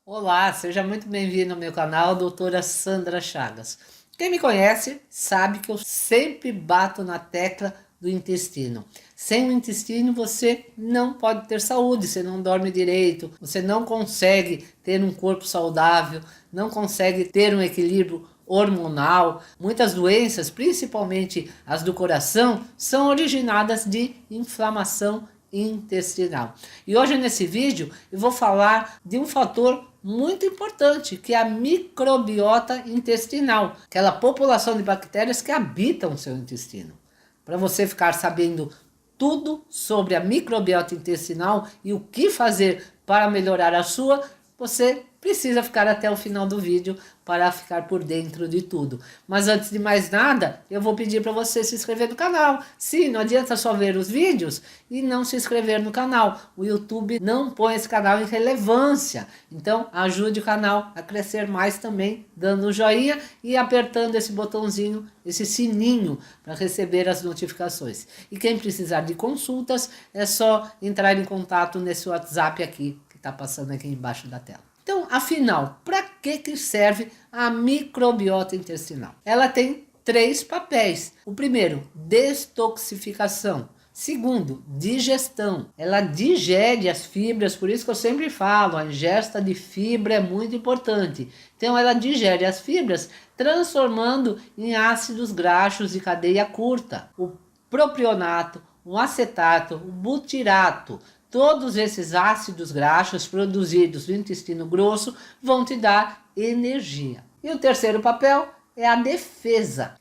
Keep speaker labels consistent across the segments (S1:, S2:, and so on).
S1: Olá, seja muito bem-vindo ao meu canal, doutora Sandra Chagas. Quem me conhece sabe que eu sempre bato na tecla do intestino. Sem o intestino você não pode ter saúde, você não dorme direito, você não consegue ter um corpo saudável, não consegue ter um equilíbrio hormonal. Muitas doenças, principalmente as do coração, são originadas de inflamação intestinal. E hoje nesse vídeo eu vou falar de um fator muito importante, que é a microbiota intestinal, aquela população de bactérias que habitam o seu intestino. Para você ficar sabendo tudo sobre a microbiota intestinal e o que fazer para melhorar a sua, você precisa ficar até o final do vídeo para ficar por dentro de tudo. Mas antes de mais nada, eu vou pedir para você se inscrever no canal. Sim, não adianta só ver os vídeos e não se inscrever no canal. O YouTube não põe esse canal em relevância. Então ajude o canal a crescer mais também, dando um joinha e apertando esse botãozinho, esse sininho, para receber as notificações. E quem precisar de consultas, é só entrar em contato nesse WhatsApp aqui, que está passando aqui embaixo da tela. Então, afinal, para que serve a microbiota intestinal? Ela tem três papéis. O primeiro, detoxificação. Segundo, digestão. Ela digere as fibras, por isso que eu sempre falo, a ingesta de fibra é muito importante. Então ela digere as fibras, transformando em ácidos graxos de cadeia curta. O propionato, o acetato, o butirato. Todos esses ácidos graxos produzidos no intestino grosso vão te dar energia. E o terceiro papel é a defesa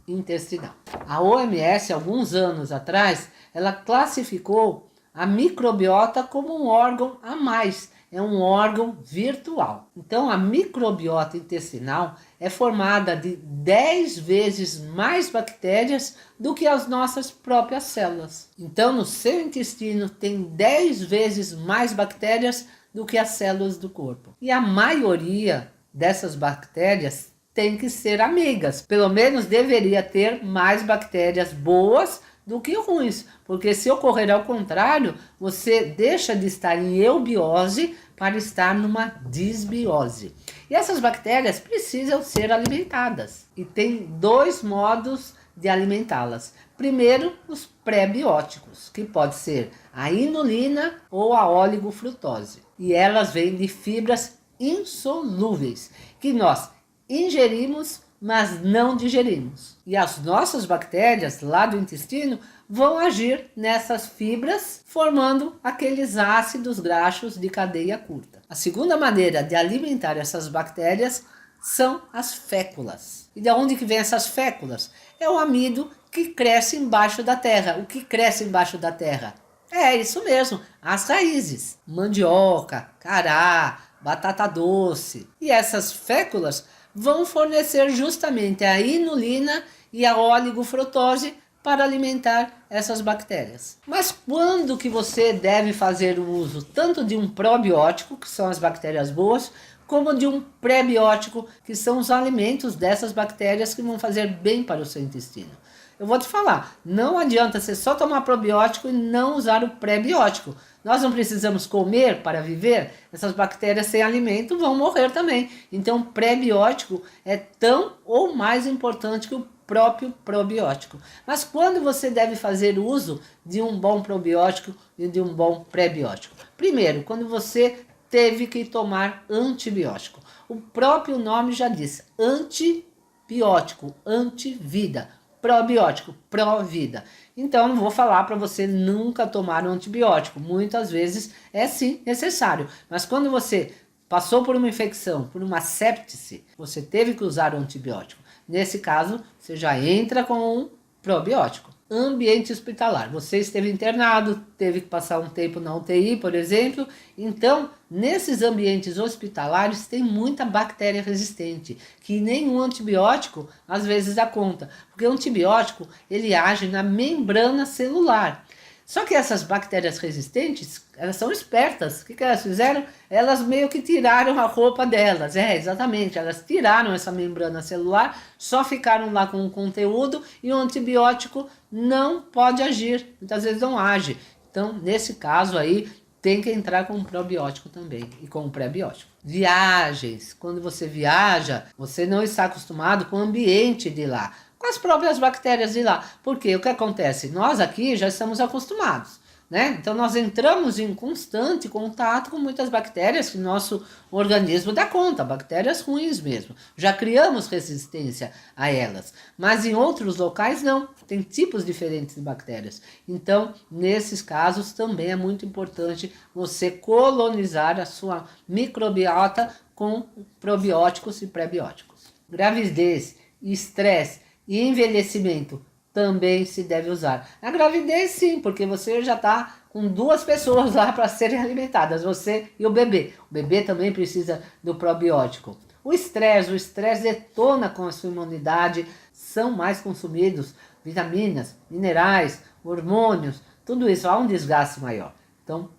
S1: intestinal. A OMS, alguns anos atrás, ela classificou a microbiota como um órgão a mais. É um órgão virtual. Então, a microbiota intestinal é formada de 10 vezes mais bactérias do que as nossas próprias células. Então, no seu intestino tem 10 vezes mais bactérias do que as células do corpo. E a maioria dessas bactérias tem que ser amigas. Pelo menos deveria ter mais bactérias boas do que ruins, porque se ocorrer ao contrário, você deixa de estar em eubiose para estar numa disbiose. E essas bactérias precisam ser alimentadas. E tem dois modos de alimentá-las. Primeiro, os pré-bióticos, que pode ser a inulina ou a oligofrutose. E elas vêm de fibras insolúveis, que nós ingerimos, mas não digerimos. E as nossas bactérias lá do intestino vão agir nessas fibras, formando aqueles ácidos graxos de cadeia curta. A segunda maneira de alimentar essas bactérias são as féculas. E de onde que vem essas féculas? É o amido que cresce embaixo da terra. O que cresce embaixo da terra? É isso mesmo, as raízes. Mandioca, cará, batata doce. E essas féculas vão fornecer justamente a inulina e a oligofrutose para alimentar essas bactérias. Mas quando que você deve fazer o uso tanto de um probiótico, que são as bactérias boas, como de um pré-biótico, que são os alimentos dessas bactérias que vão fazer bem para o seu intestino? Eu vou te falar, não adianta você só tomar probiótico e não usar o pré-biótico. Nós não precisamos comer para viver, essas bactérias sem alimento vão morrer também. Então, pré-biótico é tão ou mais importante que o próprio probiótico. Mas quando você deve fazer uso de um bom probiótico e de um bom pré-biótico? Primeiro, quando você teve que tomar antibiótico. O próprio nome já diz, antibiótico, antivida. Probiótico, pró-vida. Então, não vou falar para você nunca tomar um antibiótico. Muitas vezes é sim necessário. Mas quando você passou por uma infecção, por uma sepse, você teve que usar o antibiótico. Nesse caso, você já entra com um probiótico. Ambiente hospitalar. Você esteve internado, teve que passar um tempo na UTI, por exemplo. Então, nesses ambientes hospitalares tem muita bactéria resistente, que nenhum antibiótico às vezes dá conta. Porque o antibiótico, ele age na membrana celular. Só que essas bactérias resistentes, elas são espertas. O que elas fizeram? Elas meio que tiraram a roupa delas. É, exatamente. Elas tiraram essa membrana celular, só ficaram lá com o conteúdo e o antibiótico não pode agir. Muitas vezes não age. Então, nesse caso aí, tem que entrar com um probiótico também e com um pré-biótico. Viagens. Quando você viaja, você não está acostumado com o ambiente de lá, com as próprias bactérias de lá. Porque o que acontece? Nós aqui já estamos acostumados, né? Então nós entramos em constante contato com muitas bactérias que nosso organismo dá conta, bactérias ruins mesmo. Já criamos resistência a elas, mas em outros locais não, tem tipos diferentes de bactérias. Então, nesses casos também é muito importante você colonizar a sua microbiota com probióticos e pré-bióticos. Gravidez, estresse e envelhecimento também se deve usar. Na gravidez, sim, porque você já está com 2 pessoas lá para serem alimentadas, você e o bebê. O bebê também precisa do probiótico. O estresse detona com a sua imunidade, são mais consumidos vitaminas, minerais, hormônios, tudo isso, há um desgaste maior. Então,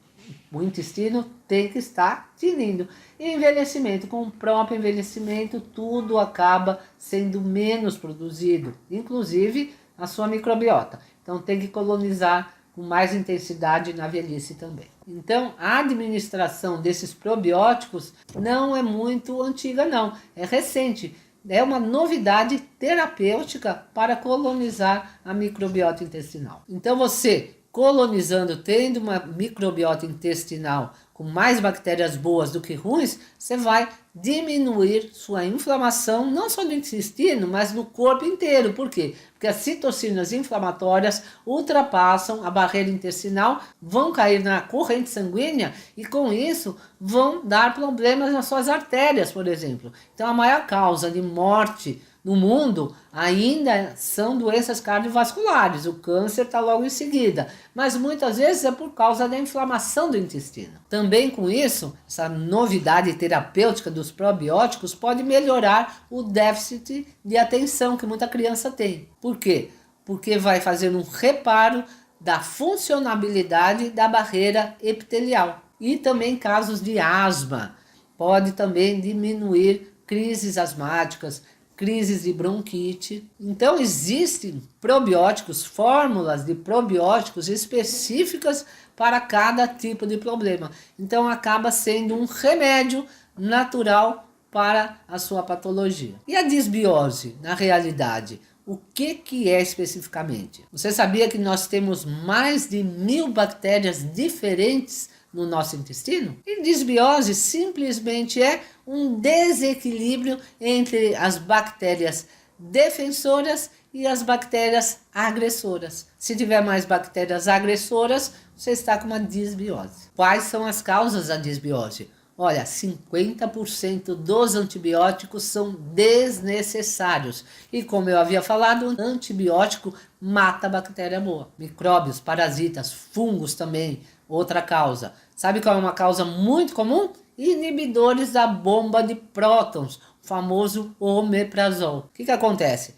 S1: o intestino tem que estar tinindo. E envelhecimento, com o próprio envelhecimento, tudo acaba sendo menos produzido, inclusive a sua microbiota. Então tem que colonizar com mais intensidade na velhice também. Então a administração desses probióticos não é muito antiga não, é recente. É uma novidade terapêutica para colonizar a microbiota intestinal. Então você colonizando, tendo uma microbiota intestinal com mais bactérias boas do que ruins, você vai diminuir sua inflamação, não só no intestino, mas no corpo inteiro. Por quê? Porque as citocinas inflamatórias ultrapassam a barreira intestinal, vão cair na corrente sanguínea e com isso vão dar problemas nas suas artérias, por exemplo. Então a maior causa de morte no mundo ainda são doenças cardiovasculares, o câncer está logo em seguida, mas muitas vezes é por causa da inflamação do intestino. Também com isso, essa novidade terapêutica dos probióticos pode melhorar o déficit de atenção que muita criança tem. Por quê? Porque vai fazer um reparo da funcionabilidade da barreira epitelial. E também casos de asma, pode também diminuir crises asmáticas, crises de bronquite. Então existem probióticos, fórmulas de probióticos específicas para cada tipo de problema. Então acaba sendo um remédio natural para a sua patologia. E a disbiose, na realidade, o que é especificamente? Você sabia que nós temos mais de 1000 bactérias diferentes no nosso intestino? E disbiose simplesmente é um desequilíbrio entre as bactérias defensoras e as bactérias agressoras. Se tiver mais bactérias agressoras, você está com uma disbiose. Quais são as causas da disbiose? Olha, 50% dos antibióticos são desnecessários. E como eu havia falado, o antibiótico mata a bactéria boa. Micróbios, parasitas, fungos também, outra causa. Sabe qual é uma causa muito comum? Inibidores da bomba de prótons, o famoso omeprazol. O que acontece?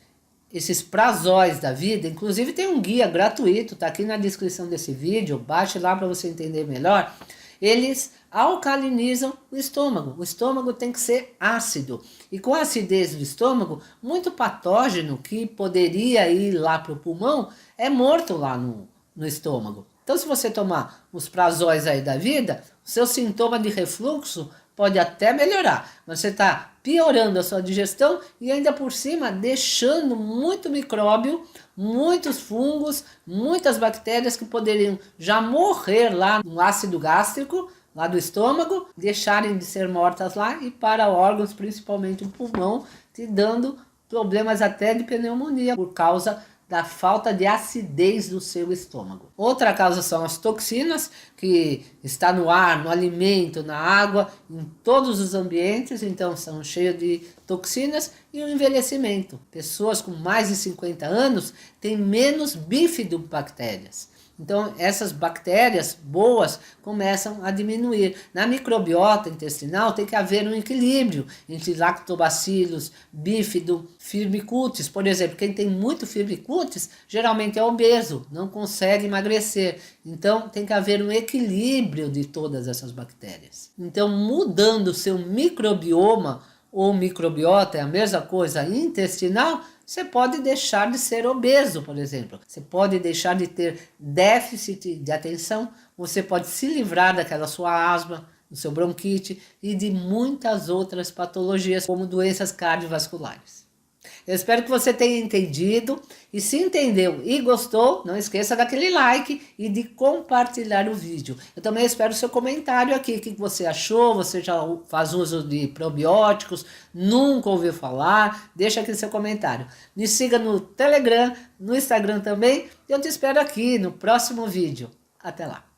S1: Esses prazóis da vida, inclusive tem um guia gratuito, está aqui na descrição desse vídeo, baixe lá para você entender melhor. Eles alcalinizam o estômago. O estômago tem que ser ácido. E com a acidez do estômago, muito patógeno que poderia ir lá para o pulmão é morto lá no estômago. Então, se você tomar os prazóis aí da vida, o seu sintoma de refluxo pode até melhorar, mas você está piorando a sua digestão e ainda por cima deixando muito micróbio, muitos fungos, muitas bactérias que poderiam já morrer lá no ácido gástrico, lá do estômago, deixarem de ser mortas lá e para órgãos, principalmente o pulmão, te dando problemas até de pneumonia por causa da falta de acidez do seu estômago. Outra causa são as toxinas, que está no ar, no alimento, na água, em todos os ambientes, então são cheios de toxinas, e o envelhecimento. Pessoas com mais de 50 anos têm menos bifidobactérias. Então essas bactérias boas começam a diminuir. Na microbiota intestinal tem que haver um equilíbrio entre lactobacilos, bífido, firmicutes. Por exemplo, quem tem muito firmicutes geralmente é obeso, não consegue emagrecer. Então tem que haver um equilíbrio de todas essas bactérias. Então mudando o seu microbioma ou microbiota, é a mesma coisa intestinal, você pode deixar de ser obeso, por exemplo. Você pode deixar de ter déficit de atenção, você pode se livrar daquela sua asma, do seu bronquite e de muitas outras patologias, como doenças cardiovasculares. Eu espero que você tenha entendido, e se entendeu e gostou, não esqueça daquele like e de compartilhar o vídeo. Eu também espero o seu comentário aqui, o que você achou, você já faz uso de probióticos, nunca ouviu falar, deixa aqui seu comentário. Me siga no Telegram, no Instagram também, e eu te espero aqui no próximo vídeo. Até lá!